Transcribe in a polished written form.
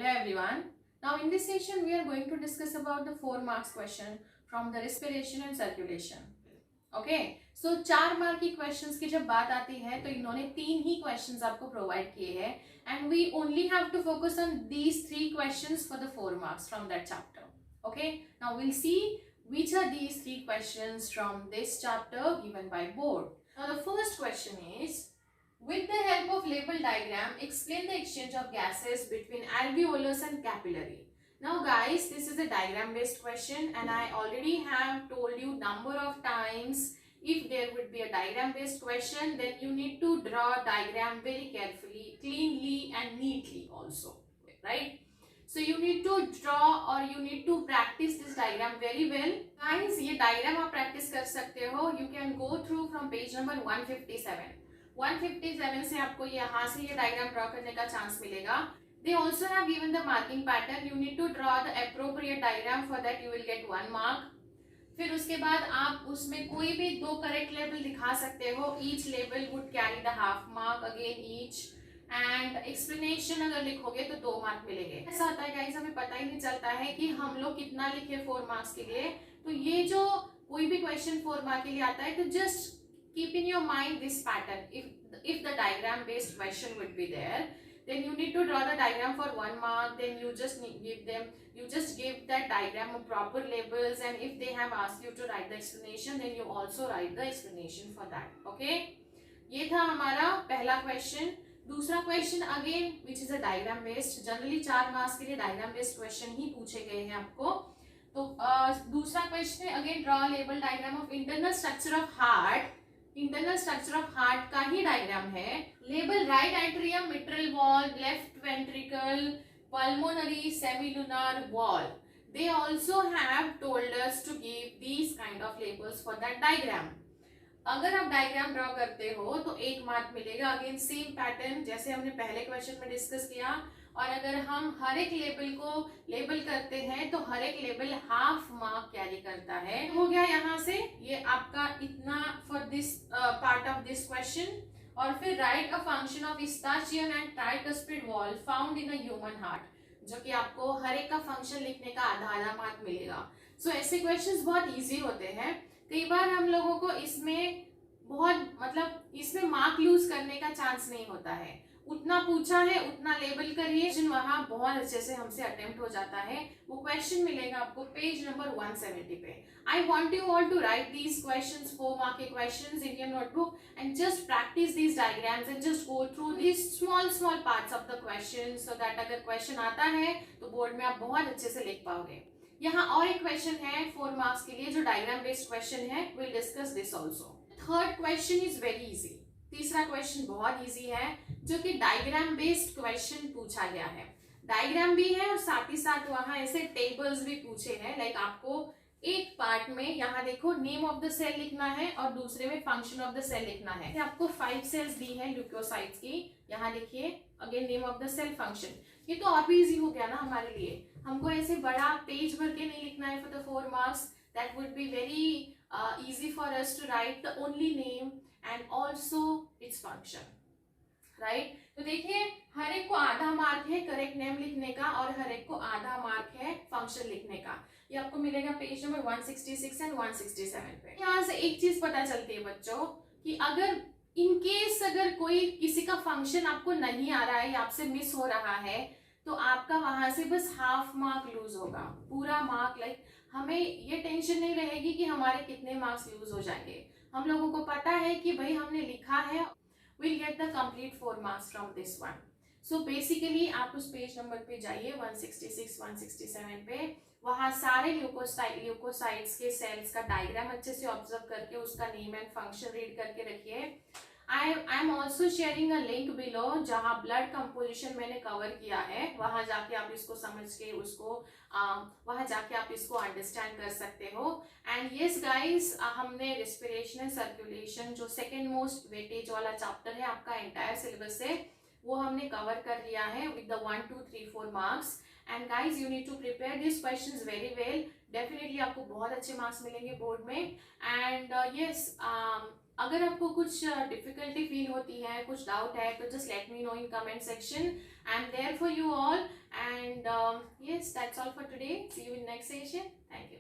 Hello everyone. Now in this session we are going to discuss about the 4 marks question from the respiration and circulation. Okay so 4 mark की questions की जब बात आती है तो इन्होंने 3 ही क्वेश्चंस आपको प्रोवाइड किए हैं and we only have to focus on these 3 questions for the 4 marks from that chapter. Okay now will see which are these 3 questions from this chapter given by board. Now the first question is, with the help of label diagram, explain the exchange of gases between alveolus and capillary. Now guys, this is a diagram based question and I already have told you number of times, if there would be a diagram based question, then you need to draw a diagram very carefully, cleanly and neatly also, right? So you need to draw or you need to practice this diagram very well. Guys, ये diagram आप practice कर सकते हो. You can go through from page number 157. 157 से आपको यहाँ से ये diagram draw करने का chance मिलेगा. They also have given the marking pattern. You need to draw the appropriate diagram. For that you will get 1 mark. फिर उसके बाद आप उसमें कोई भी 2 correct label दिखा सकते हो. Each label would carry the half mark again each. And explanation अगर लिखोगे तो 2 मार्क मिलेंगे. ऐसा होता है गाइस, हमें पता ही नहीं चलता है कि हम लोग कितना लिखे 4 मार्क्स के लिए. तो ये जो कोई भी क्वेश्चन 4 मार्क के लिए आता है तो just keep in your mind this pattern. If the diagram based question would be there, then you need to draw the diagram for 1 mark. Then you just give that diagram a proper labels, and if they have asked you to write the explanation, then you also write the explanation for that. Okay, ये था हमारा पहला question. दूसरा question again which is a diagram based. Generally 4 marks के लिए diagram based question ही पूछे गए हैं आपको. तो दूसरा क्वेश्चन है again draw label diagram of internal structure of heart. Internal structure of heart का ही डायग्राम है. Label right atrium, mitral valve, left ventricle, pulmonary, semilunar wall. They also have told us to give these kind of labels for that diagram. अगर आप diagram draw करते हो तो 1 mark मिलेगा. Again same pattern जैसे हमने पहले क्वेश्चन में डिस्कस किया. और अगर हम हर एक लेबल को लेबल करते हैं तो हर एक लेबल हाफ मार्क कैरी करता है. हो गया यहाँ से ये आपका इतना for this part of this question. और फिर write a function of eustachian and tricuspid valve found in a human heart, जो कि आपको हर एक का फंक्शन लिखने का आधा मार्क मिलेगा. सो ऐसे क्वेश्चंस बहुत इजी होते हैं. कई बार हम लोगों को इसमें इसमें मार्क लूज करने का चांस नहीं होता है. उतना पूछा है उतना लेबल करिए, वहां बहुत अच्छे से हमसे अटेम्प्ट हो जाता है. वो क्वेश्चन मिलेगा आपको पेज नंबर 170 पे. I want you all to write these questions, 4 mark के questions in your notebook and just practice these diagrams and just go through these small parts of the question, so that अगर question आता है तो board में आप बहुत अच्छे से लिख पाओगे. यहाँ और एक क्वेश्चन है 4 मार्क्स के लिए जो डायग्राम बेस्ड क्वेश्चन है. Will discuss this also. Third question is very easy. तीसरा क्वेश्चन बहुत इजी है जो कि डायग्राम बेस्ड क्वेश्चन पूछा गया है. डायग्राम भी है और साथ ही साथ वहां ऐसे टेबल्स भी पूछे हैं. लाइक आपको एक पार्ट में यहाँ देखो नेम ऑफ द सेल लिखना है और दूसरे में फंक्शन ऑफ द सेल लिखना है. आपको 5 सेल्स दी है ल्यूकोसाइट्स की. यहाँ देखिए again name of the cell, function. ये तो और भी इजी हो गया ना हमारे लिए. हमको ऐसे बड़ा पेज भर के नहीं लिखना है for the 4 marks. That would be very easy for us to write the only name and also its function, right? तो देखिए हर एक को आधा मार्क है करेक्ट नेम लिखने का और हर एक को आधा मार्क है फंक्शन लिखने का. ये आपको मिलेगा पेज नंबर 166 एंड 167 पे. यहाँ से एक चीज पता चलती है बच्चों कि अगर इन केस अगर कोई किसी का फंक्शन आपको नहीं आ रहा है या आपसे मिस हो रहा है तो आपका वहां से बस हाफ मार्क लूज होगा. पूरा मार्क लाइक हमें ये टेंशन नहीं रहेगी कि हमारे कितने मार्क्स लूज हो जाएंगे. हम लोगों को पता है कि भाई हमने लिखा है. Will get the complete 4 marks from this one. So basically आप उस पेज नंबर पे जाइए 166 167 पे. वहां सारे ल्यूकोसाइट्स के सेल्स का डायग्राम अच्छे से ऑब्जर्व करके उसका नेम एंड फंक्शन रीड करके रखिए. I am also sharing a link below जहाँ ब्लड कंपोजिशन मैंने कवर किया है. वहां जाके आप इसको समझ के उसको वहां जाके आप इसको अंडरस्टैंड कर सकते हो. एंड यस गाइस, हमने रेस्पिरेशन एंड सर्कुलेशन जो सेकेंड मोस्ट वेटेज वाला चैप्टर है आपका एंटायर सिलेबस से, वो हमने कवर कर लिया है with the 1 2 3 4 marks. And guys you need to prepare this questions very well. Definitely आपको बहुत अच्छे मार्क्स मिलेंगे बोर्ड में. एंड यस, अगर आपको कुछ डिफिकल्टी फील होती है, कुछ डाउट है, तो just let me know in comment section. I am there for you all. And guys, that's all for today. See you in next session. Thank you.